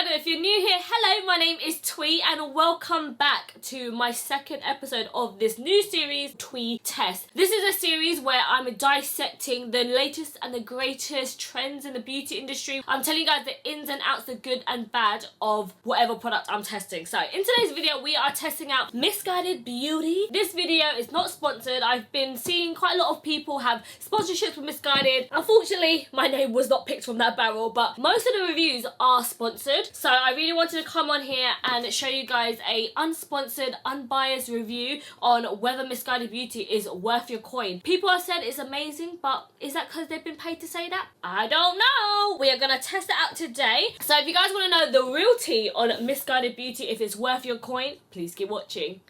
Missguided. If you're new here, hello, my name is Thuy and welcome back to my second episode of this new series, Thuy Test. This is a series where I'm dissecting the latest and the greatest trends in the beauty industry. I'm telling you guys the ins and outs, the good and bad of whatever product I'm testing. So in today's video, we are testing out Missguided Beauty. This video is not sponsored. I've been seeing quite a lot of people have sponsorships with Missguided. Unfortunately, my name was not picked from that barrel, but most of the reviews are sponsored. So I really wanted to come on here and show you guys a unsponsored, unbiased review on whether Missguided Beauty is worth your coin. People have said it's amazing, but is that because they've been paid to say that? I don't know. We are going to test it out today. So if you guys want to know the real tea on Missguided Beauty, if it's worth your coin, please keep watching.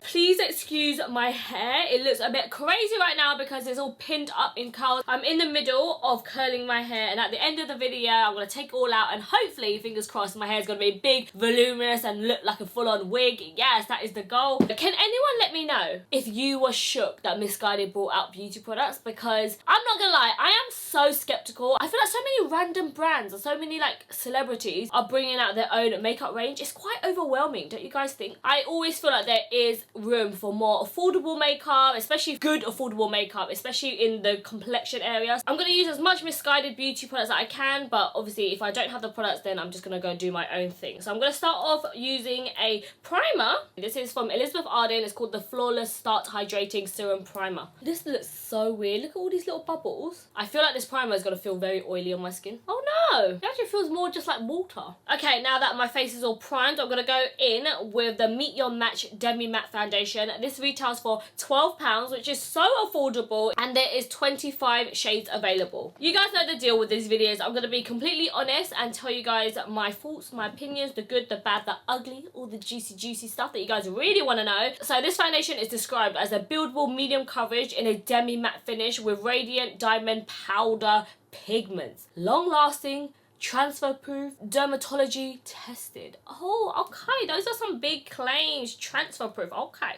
Please excuse my hair. It looks a bit crazy right now because it's all pinned up in curls. I'm in the middle of curling my hair, and at the end of the video I'm going to take it all out and hopefully, fingers crossed, my hair is going to be big, voluminous and look like a full-on wig. Yes, that is the goal. But can anyone let me know if you were shook that Missguided brought out beauty products? Because I'm not gonna lie, I am so skeptical. I feel like so many random brands or so many like celebrities are bringing out their own makeup range. It's quite overwhelming, don't you guys think? I always feel like there is room for more affordable makeup, especially good affordable makeup, especially in the complexion areas. I'm going to use as much Missguided beauty products that I can, but obviously if I don't have the products, then I'm just going to go do my own thing. So I'm going to start off using a primer. This is from Arden. It's called the Flawless Start Hydrating Serum Primer. This looks so weird. Look at all these little bubbles. I feel like this primer is going to feel very oily on my skin. Oh no, it actually feels more just like water. Okay, now that my face is all primed, I'm going to go in with the Meet Your Match Demi-Matte foundation. This retails for £12, which is so affordable, and there is 25 shades available. You guys know the deal with these videos. I'm going to be completely honest and tell you guys my thoughts, my opinions, the good, the bad, the ugly, all the juicy stuff that you guys really want to know. So this foundation is described as a buildable medium coverage in a demi-matte finish with radiant diamond powder pigments. Long-lasting, transfer proof, dermatology tested. Oh, okay, those are some big claims. Transfer proof, okay.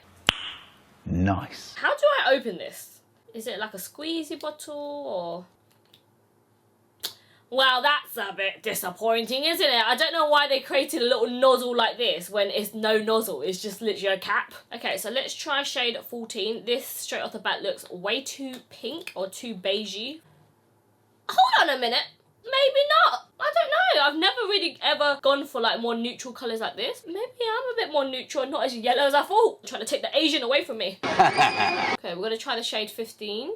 Nice. How do I open this? Is it like a squeezy bottle or... Well, that's a bit disappointing, isn't it? I don't know why they created a little nozzle like this when it's no nozzle. It's just literally a cap. Okay, so let's try shade 14. This straight off the bat looks way too pink or too beigey. Hold on a minute. Maybe not. I don't know. I've never really ever gone for like more neutral colours like this. Maybe I'm a bit more neutral and not as yellow as I thought. I'm trying to take the Asian away from me. Okay, we're going to try the shade 15.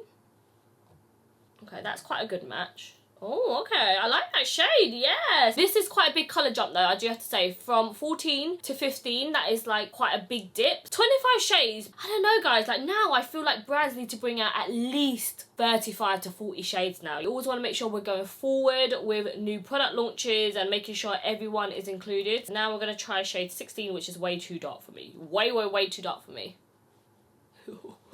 Okay, that's quite a good match. Oh, okay, I like that shade, yes. This is quite a big colour jump though, I do have to say. From 14 to 15, that is like quite a big dip. 25 shades, I don't know guys, like now I feel like brands need to bring out at least 35 to 40 shades now. You always want to make sure we're going forward with new product launches and making sure everyone is included. Now we're going to try shade 16, which is way too dark for me. Way too dark for me.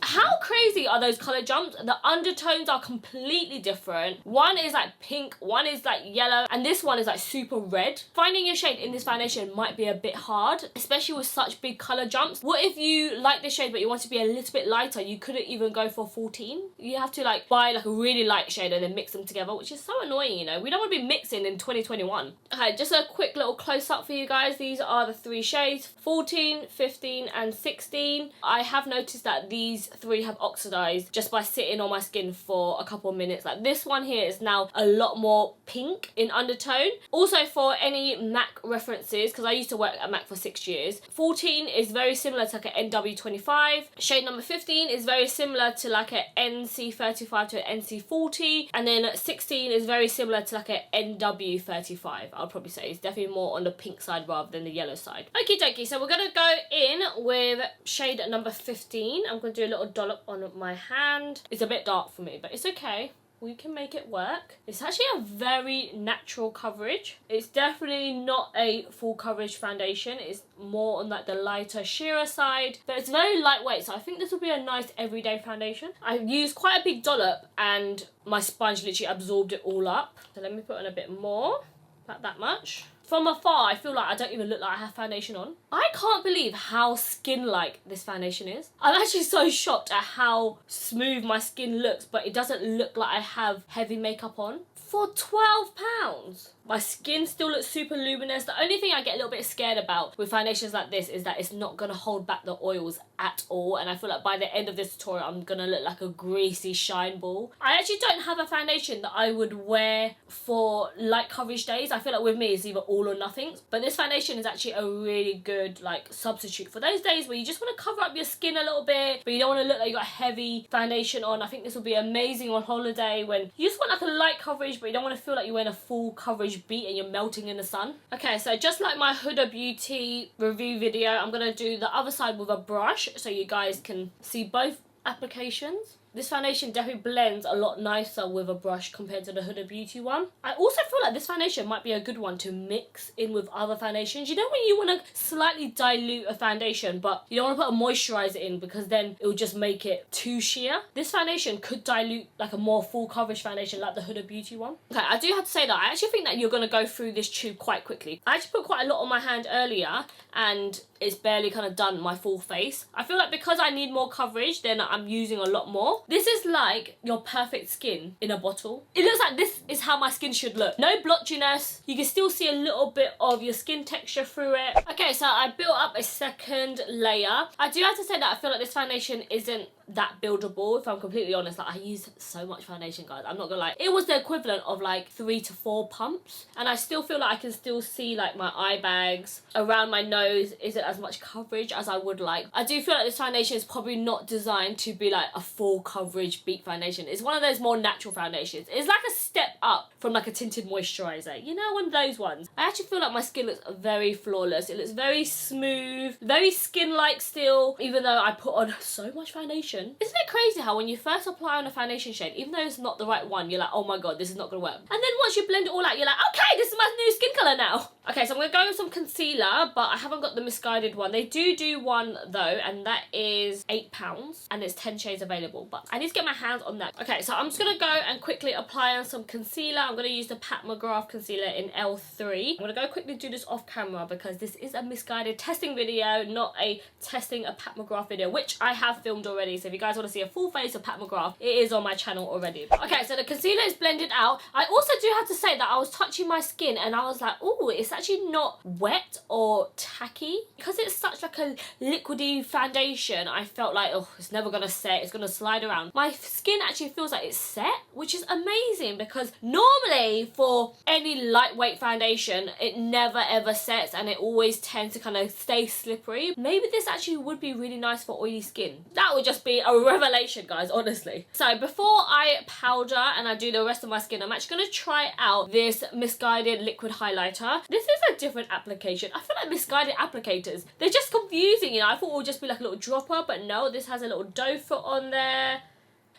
How crazy are those colour jumps? The undertones are completely different. One is like pink, one is like yellow, and this one is like super red. Finding your shade in this foundation might be a bit hard, especially with such big colour jumps. What if you like this shade but you want to be a little bit lighter? You couldn't even go for 14. You have to like buy like a really light shade and then mix them together, which is so annoying, you know. We don't want to be mixing in 2021. Okay, just a quick little close-up for you guys. These are the three shades, 14, 15 and 16. I have noticed that these three have oxidized just by sitting on my skin for a couple of minutes. Like this one here is now a lot more pink in undertone. Also, for any MAC references, because I used to work at MAC for 6 years, 14 is very similar to like an NW25. Shade number 15 is very similar to like an NC35 to an NC40, and then 16 is very similar to like an NW35. I'll probably say it's definitely more on the pink side rather than the yellow side. Okie dokie, so we're gonna go in with shade number 15. I'm gonna do a little dollop on my hand. It's a bit dark for me, but it's okay. We can make it work. It's actually a very natural coverage. It's definitely not a full coverage foundation. It's more on like the lighter, sheerer side, but it's very lightweight, so I think this will be a nice everyday foundation. I used quite a big dollop and my sponge literally absorbed it all up. So let me put on a bit more, about that much. from afar, I feel like I don't even look like I have foundation on. I can't believe how skin-like this foundation is. I'm actually so shocked at how smooth my skin looks, but it doesn't look like I have heavy makeup on. For £12. My skin still looks super luminous. The only thing I get a little bit scared about with foundations like this is that it's not going to hold back the oils at all. And I feel like by the end of this tutorial, I'm going to look like a greasy shine ball. I actually don't have a foundation that I would wear for light coverage days. I feel like with me, it's either all or nothing. But this foundation is actually a really good like substitute for those days where you just want to cover up your skin a little bit, but you don't want to look like you got heavy foundation on. I think this will be amazing on holiday when you just want like a light coverage, but you don't want to feel like you're wearing a full coverage beat and you're melting in the sun. Okay, so just like my Huda Beauty review video, I'm going to do the other side with a brush so you guys can see both applications. This foundation definitely blends a lot nicer with a brush compared to the Huda Beauty one. I also feel like this foundation might be a good one to mix in with other foundations. You know when you want to slightly dilute a foundation, but you don't want to put a moisturiser in because then it will just make it too sheer? This foundation could dilute like a more full coverage foundation like the Huda Beauty one. Okay, I do have to say that I actually think that you're going to go through this tube quite quickly. I actually put quite a lot on my hand earlier and it's barely kind of done my full face. I feel like because I need more coverage, then I'm using a lot more. This is like your perfect skin in a bottle. It looks like this is how my skin should look. No blotchiness. You can still see a little bit of your skin texture through it. Okay, so I built up a second layer. I do have to say that I feel like this foundation isn't that buildable, if I'm completely honest. Like, I used so much foundation, guys, I'm not gonna lie. It was the equivalent of like 3 to 4 pumps, and I still feel like I can still see like my eye bags. Around my nose isn't as much coverage as I would like. I do feel like this foundation is probably not designed to be like a full coverage beat foundation. It's one of those more natural foundations. It's like a step up from like a tinted moisturizer, you know, one of those ones. I actually feel like my skin looks very flawless. It looks very smooth, very skin-like still, even though I put on so much foundation. Isn't it crazy how when you first apply on a foundation shade, even though it's not the right one, you're like, oh my god, this is not gonna work. And then once you blend it all out, you're like, okay, this is my new skin colour now. Okay, so I'm gonna go with some concealer, but I haven't got the Missguided one. They do one though, and that is £8, and there's 10 shades available, but I need to get my hands on that. Okay, so I'm just gonna go and quickly apply on some concealer. I'm gonna use the McGrath concealer in L3. I'm gonna go quickly do this off camera because this is a Missguided testing video, not a testing a McGrath video, which I have filmed already. So if you guys want to see a full face of McGrath, it is on my channel already. Okay, so the concealer is blended out. I also do have to say that I was touching my skin and I was like, oh, it's actually not wet or tacky. Because it's such like a liquidy foundation, I felt like, oh, it's never gonna set, it's gonna slide around. My skin actually feels like it's set, which is amazing because normally for any lightweight foundation, it never ever sets and it always tends to kind of stay slippery. Maybe this actually would be really nice for oily skin. That would just be a revelation, guys, honestly. So before I powder and I do the rest of my skin, I'm actually going to try out this Missguided liquid highlighter. This is a different application. I feel like Missguided applicators, they're just confusing, you know. I thought it would just be like a little dropper, but no, this has a little doe foot on there.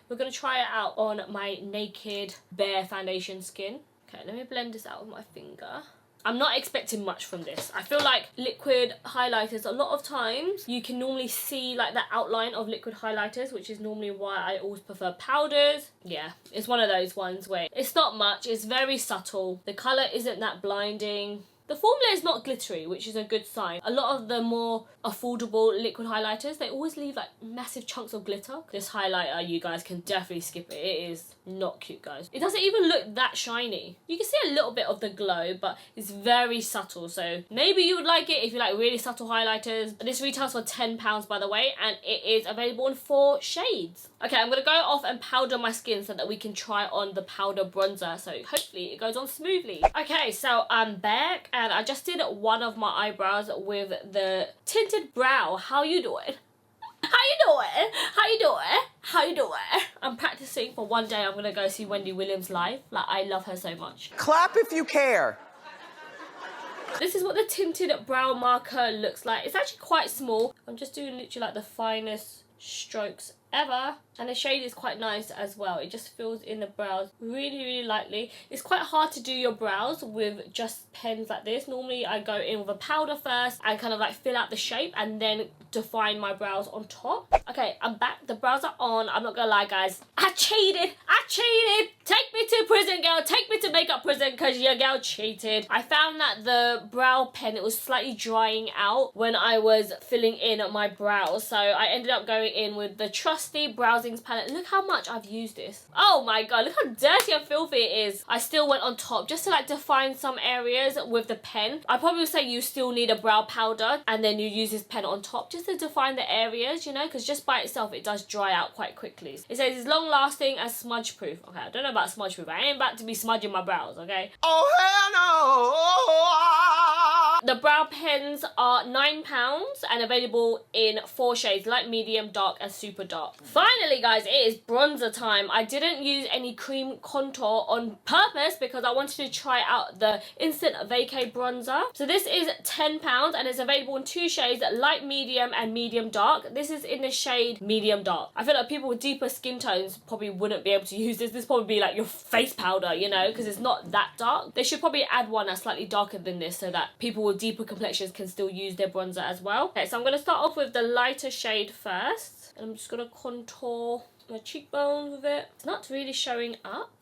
We're going to try it out on my naked bare foundation skin. Okay, let me blend this out with my finger. I'm not expecting much from this. I feel like liquid highlighters, a lot of times you can normally see like the outline of liquid highlighters, which is normally why I always prefer powders. Yeah, it's one of those ones where it's not much, it's very subtle. The colour isn't that blinding. The formula is not glittery, which is a good sign. A lot of the more affordable liquid highlighters, they always leave like massive chunks of glitter. This highlighter, you guys can definitely skip it. It is not cute, guys. It doesn't even look that shiny. You can see a little bit of the glow, but it's very subtle. So maybe you would like it if you like really subtle highlighters. This retails for £10, by the way, and it is available in 4 shades. Okay, I'm gonna go off and powder my skin so that we can try on the powder bronzer. So hopefully it goes on smoothly. Okay, so I'm back and I just did one of my eyebrows with the tinted brow. How you doing? How you doing? How you doing? How you doing? I'm practicing for one day I'm gonna go see Wendy Williams live. Like, I love her so much. Clap if you care. This is what the tinted brow marker looks like. It's actually quite small. I'm just doing literally like the finest strokes ever. And the shade is quite nice as well. It just fills in the brows really, really lightly. It's quite hard to do your brows with just pens like this. Normally I go in with a powder first and kind of like fill out the shape and then define my brows on top. Okay, I'm back. The brows are on. I'm not gonna lie, guys. I cheated. Take me to prison, girl. Take me to makeup prison because your girl cheated. I found that the brow pen, it was slightly drying out when I was filling in my brows. So I ended up going in with the trusty brow Zings palette. Look how much I've used this. Oh my god, look how dirty and filthy it is. I still went on top just to like define some areas with the pen. I probably would say you still need a brow powder and then you use this pen on top just to define the areas, you know, because just by itself it does dry out quite quickly. It says it's long lasting and smudge proof. Okay, I don't know about smudge proof. I ain't about to be smudging my brows, okay? Oh hell no! The brow pens are £9 and available in 4 shades, light, medium, dark and super dark. Finally guys, it is bronzer time. I didn't use any cream contour on purpose because I wanted to try out the Instant Vacay bronzer. So this is £10 and it's available in 2 shades, light, medium and medium dark. This is in the shade medium dark. I feel like people with deeper skin tones probably wouldn't be able to use this. This probably be like your face powder, you know, because it's not that dark. They should probably add one that's slightly darker than this so that people with deeper complexions can still use their bronzer as well. Okay, so I'm going to start off with the lighter shade first. And I'm just going to contour my cheekbones with it. It's not really showing up.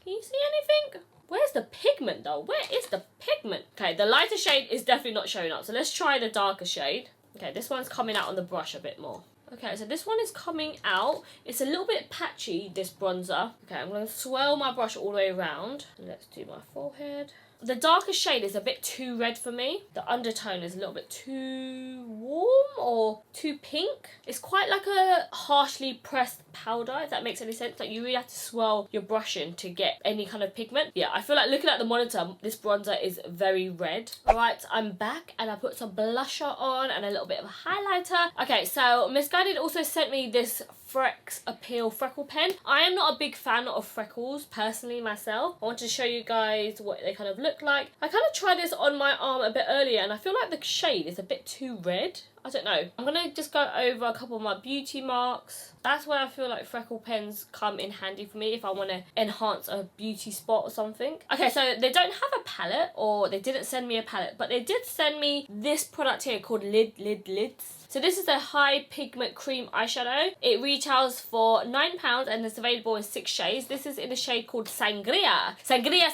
Can you see anything? Where's the pigment though? Where is the pigment? Okay, the lighter shade is definitely not showing up. So let's try the darker shade. Okay, this one's coming out on the brush a bit more. Okay, so this one is coming out. It's a little bit patchy, this bronzer. Okay, I'm going to swirl my brush all the way around. Let's do my forehead. The darker shade is a bit too red for me. The undertone is a little bit too warm or too pink. It's quite like a harshly pressed powder, if that makes any sense. Like you really have to swirl your brush in to get any kind of pigment. Yeah, I feel like looking at the monitor, this bronzer is very red. Alright, I'm back and I put some blusher on and a little bit of a highlighter. Okay, so Missguided also sent me this Frecks Appeal Freckle pen. I am not a big fan of freckles personally myself. I want to show you guys what they kind of look like. I kind of tried this on my arm a bit earlier and I feel like the shade is a bit too red. I don't know. I'm going to just go over a couple of my beauty marks. That's where I feel like freckle pens come in handy for me if I want to enhance a beauty spot or something. Okay, so they don't have a palette, or they didn't send me a palette, but they did send me this product here called Lids. So this is a high pigment cream eyeshadow. It retails for £9 and it's available in 6 shades. This is in a shade called Sangria. Sangria.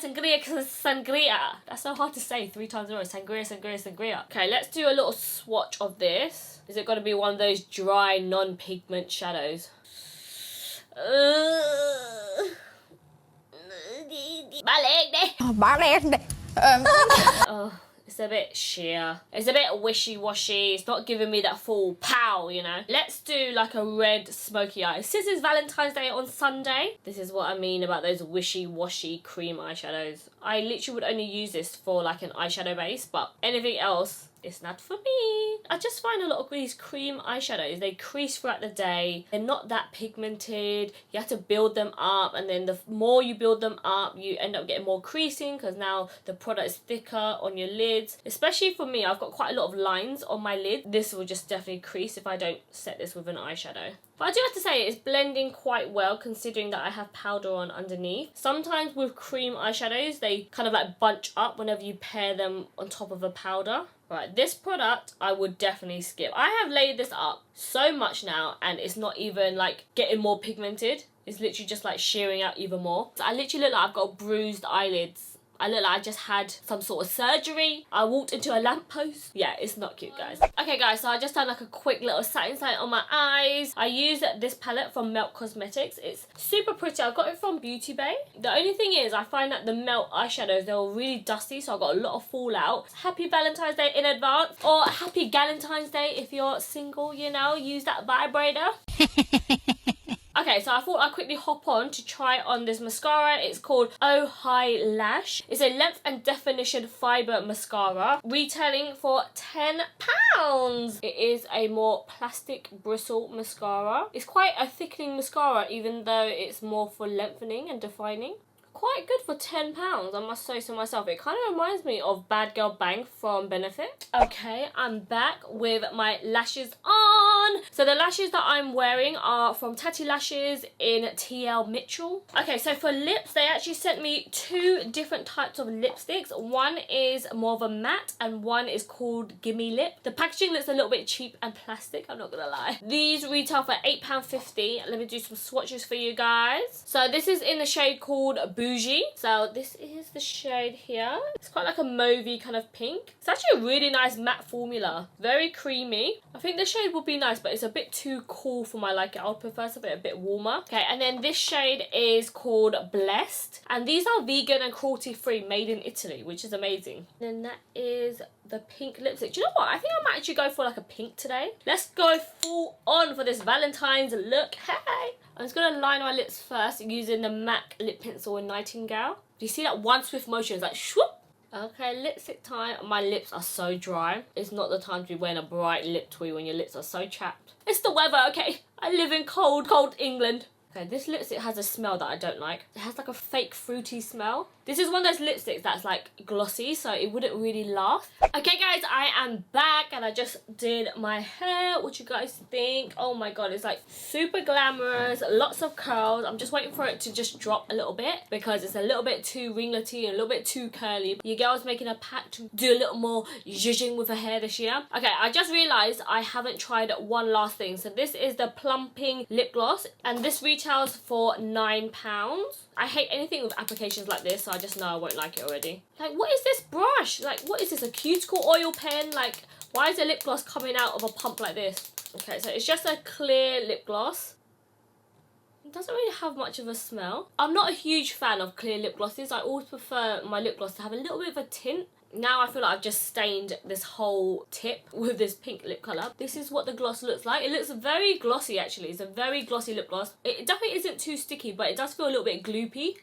That's so hard to say 3 times in a row. Sangria. Okay, let's do a little swatch of this. Is it going to be one of those dry, non-pigment shadows? Oh. It's a bit sheer. It's a bit wishy-washy. It's not giving me that full pow, you know. Let's do like a red smoky eye. Since it's Valentine's Day on Sunday, this is what I mean about those wishy-washy cream eyeshadows. I literally would only use this for like an eyeshadow base, but anything else, it's not for me. I just find a lot of these cream eyeshadows, they crease throughout the day. They're not that pigmented. You have to build them up, and then the more you build them up, you end up getting more creasing because now the product is thicker on your lids. Especially for me, I've got quite a lot of lines on my lid. This will just definitely crease if I don't set this with an eyeshadow. But I do have to say it's blending quite well considering that I have powder on underneath. Sometimes with cream eyeshadows, they kind of like bunch up whenever you pair them on top of a powder. Right, this product I would definitely skip. I have laid this up so much now and it's not even like getting more pigmented. It's literally just like shearing out even more. So I literally look like I've got bruised eyelids. I look like I just had some sort of surgery. I walked into a lamppost. Yeah, it's not cute, guys. Okay, guys, so I just done like a quick little satin on my eyes. I use this palette from Melt Cosmetics. It's super pretty. I got it from Beauty Bay. The only thing is I find that the Melt eyeshadows, they're really dusty, so I got a lot of fallout. Happy Valentine's Day in advance. Or happy Galentine's Day if you're single, you know, use that vibrator. Okay, so I thought I'd quickly hop on to try on this mascara. It's called Oh Hi Lash. It's a length and definition fibre mascara, retailing for £10. It is a more plastic bristle mascara. It's quite a thickening mascara, even though it's more for lengthening and defining. Quite good for £10, I must say so myself. It kind of reminds me of Bad Girl Bang from Benefit. Okay, I'm back with my lashes on. on. So the lashes that I'm wearing are from Tati Lashes in TL Mitchell. Okay, so for lips, they actually sent me 2 different types of lipsticks. One is more of a matte and one is called Gimme Lip. The packaging looks a little bit cheap and plastic, I'm not gonna lie. These retail for £8.50. Let me do some swatches for you guys. So this is in the shade called Boujee. So this is the shade here. It's quite like a mauvey kind of pink. It's actually a really nice matte formula. Very creamy. I think the shade would be nice, but it's a bit too cool for my liking. I would prefer something a bit warmer. Okay, and then this shade is called Blessed. And these are vegan and cruelty-free, made in Italy, which is amazing. Then that is the pink lipstick. Do you know what? I think I might actually go for like a pink today. Let's go full on for this Valentine's look. Hey! I'm just going to line my lips first using the MAC lip pencil in Nightingale. Do you see that one swift motion? It's like swoop. Okay, lipstick time. My lips are so dry. It's not the time to be wearing a bright lip Thuy when your lips are so chapped. It's the weather, okay? I live in cold England. Okay, this lipstick has a smell that I don't like. It has like a fake fruity smell. This is one of those lipsticks that's like glossy, so it wouldn't really last. Okay guys, I am back and I just did my hair. What you guys think? Oh my god, it's like super glamorous, lots of curls. I'm just waiting for it to just drop a little bit because it's a little bit too ringlety and a little bit too curly. Your girl's making a pact to do a little more zhuzhing with her hair this year. Okay, I just realised I haven't tried one last thing. So this is the Plumping lip gloss and this retails for £9. I hate anything with applications like this, so I just know I won't like it already. Like, what is this brush? Like, what is this, a cuticle oil pen? Like, why is the lip gloss coming out of a pump like this? Okay, so it's just a clear lip gloss. It doesn't really have much of a smell. I'm not a huge fan of clear lip glosses. I always prefer my lip gloss to have a little bit of a tint. Now I feel like I've just stained this whole tip with this pink lip colour. This is what the gloss looks like. It looks very glossy actually. It's a very glossy lip gloss. It definitely isn't too sticky, but it does feel a little bit gloopy.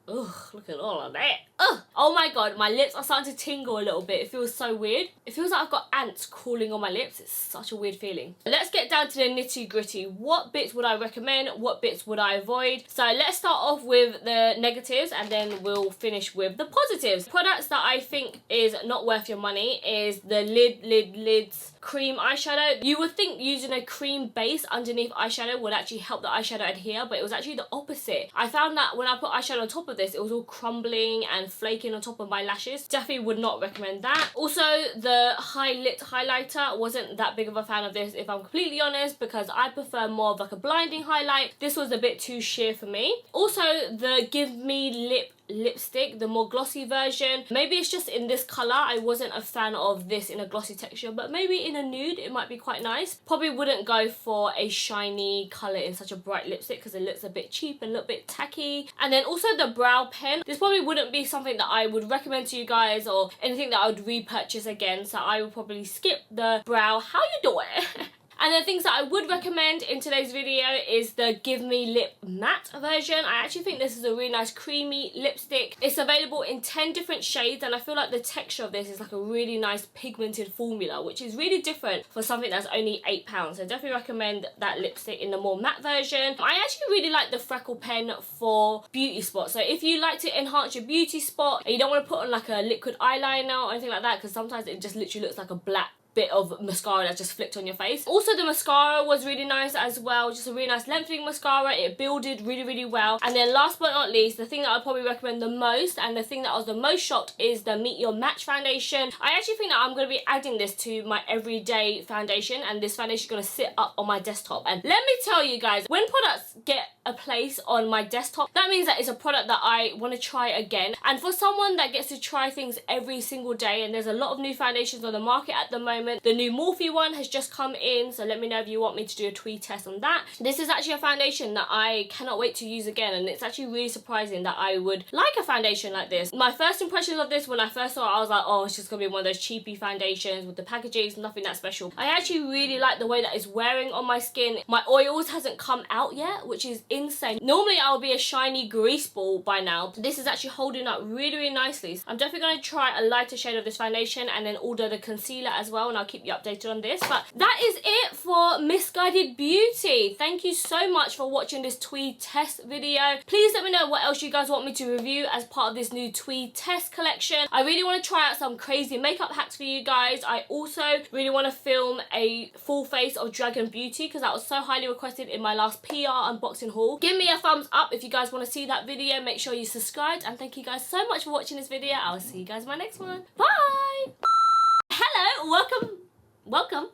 Ugh, look at all of that. Ugh. Oh my god, my lips are starting to tingle a little bit. It feels so weird. It feels like I've got ants crawling on my lips. It's such a weird feeling. Let's get down to the nitty gritty. What bits would I recommend? What bits would I avoid? So let's start off with the negatives and then we'll finish with the positives. Products that I think is not worth your money is the Lids cream eyeshadow. You would think using a cream base underneath eyeshadow would actually help the eyeshadow adhere, but it was actually the opposite. I found that when I put eyeshadow on top of this, it was all crumbling and flaking on top of my lashes. Definitely would not recommend that. Also, the highlight highlighter, wasn't that big of a fan of this if I'm completely honest, because I prefer more of like a blinding highlight. This was a bit too sheer for me. Also, the Give Me Lip lipstick, the more glossy version. Maybe it's just in this colour. I wasn't a fan of this in a glossy texture, but maybe in a nude it might be quite nice. Probably wouldn't go for a shiny colour in such a bright lipstick because it looks a bit cheap and a little bit tacky. And then also the brow pen. This probably wouldn't be something that I would recommend to you guys or anything that I would repurchase again, so I would probably skip the brow. How you doing? And the things that I would recommend in today's video is the Give Me Lip matte version. I actually think this is a really nice creamy lipstick. It's available in 10 different shades and I feel like the texture of this is like a really nice pigmented formula, which is really different for something that's only £8. So definitely recommend that lipstick in the more matte version. I actually really like the Freckle pen for beauty spots. So if you like to enhance your beauty spot and you don't want to put on like a liquid eyeliner or anything like that, because sometimes it just literally looks like a black bit of mascara that just flicked on your face. Also the mascara was really nice as well, just a really nice lengthening mascara. It builded really well. And then last but not least, the thing that I'd probably recommend the most and the thing that I was the most shocked is the Meet Your Match foundation. I actually think that I'm going to be adding this to my everyday foundation, and this foundation is going to sit up on my desktop. And let me tell you guys, when products get a place on my desktop, that means that it's a product that I want to try again. And for someone that gets to try things every single day, and there's a lot of new foundations on the market at the moment. The new Morphe one has just come in, so let me know if you want me to do a tweet test on that. This is actually a foundation that I cannot wait to use again, and it's actually really surprising that I would like a foundation like this. My first impressions of this when I first saw it, I was like, oh, it's just gonna be one of those cheapy foundations with the packaging, nothing that special. I actually really like the way that it's wearing on my skin. My oils hasn't come out yet, which is insane. Normally I would be a shiny grease ball by now. This is actually holding up really, really nicely. I'm definitely going to try a lighter shade of this foundation and then order the concealer as well, and I'll keep you updated on this. But that is it for Missguided Beauty. Thank you so much for watching this Thuy test video. Please let me know what else you guys want me to review as part of this new Thuy test collection. I really want to try out some crazy makeup hacks for you guys. I also really want to film a full face of Dragon Beauty because that was so highly requested in my last PR unboxing haul. Give me a thumbs up if you guys want to see that video. Make sure you subscribe, and thank you guys so much for watching this video. I'll see you guys in my next one. Bye! Hello, welcome.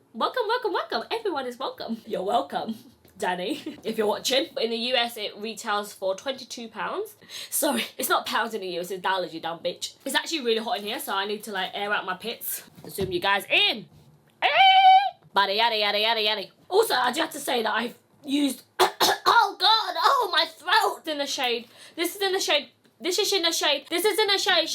Everyone is welcome. You're welcome, Danny, if you're watching. In the US, it retails for £22. Sorry, it's not pounds in the US, it's dollars, you dumb bitch. It's actually really hot in here, so I need to like air out my pits. Zoom you guys in. Bada yada yada yada yada. Also, I just have to say that I've used oh god, oh my throat, in the shade. This is in the shade. This is in the shade. This is in the shade,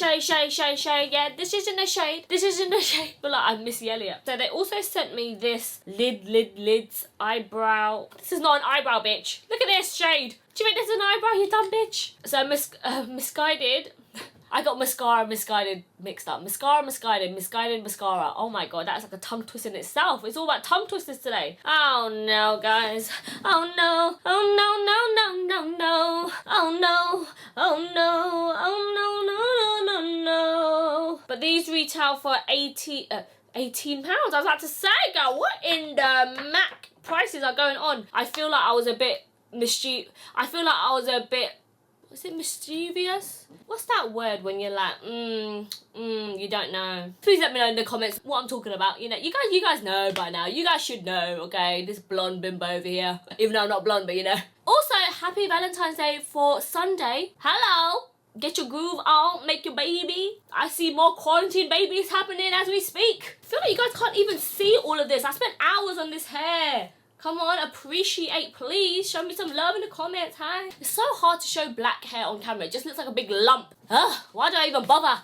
shade. Yeah, this is in the shade. This is in the shade. But like, I'm Miss Elliot. So they also sent me this lids eyebrow. This is not an eyebrow, bitch. Look at this shade. Do you think this is an eyebrow, you dumb bitch? So Missguided. I got mascara, Missguided mixed up. Mascara, Missguided, mascara. Oh my god, that's like a tongue twist in itself. It's all about tongue twisters today. Oh no, guys. Oh no. Oh no, no, no, no, no. Oh no. Oh no. Oh no, no, no, no, no. But these retail for £18. I was about to say, girl, what in the Mac prices are going on? I feel like I was a bit was it mischievous? What's that word when you're like, you don't know? Please let me know in the comments what I'm talking about. You know, you guys know by now. You guys should know, okay? This blonde bimbo over here. Even though I'm not blonde, but you know. Also, happy Valentine's Day for Sunday. Hello. Get your groove on, make your baby. I see more quarantine babies happening as we speak. I feel like you guys can't even see all of this. I spent hours on this hair. Come on, appreciate, please. Show me some love in the comments, huh? It's so hard to show black hair on camera. It just looks like a big lump. Ugh, why do I even bother?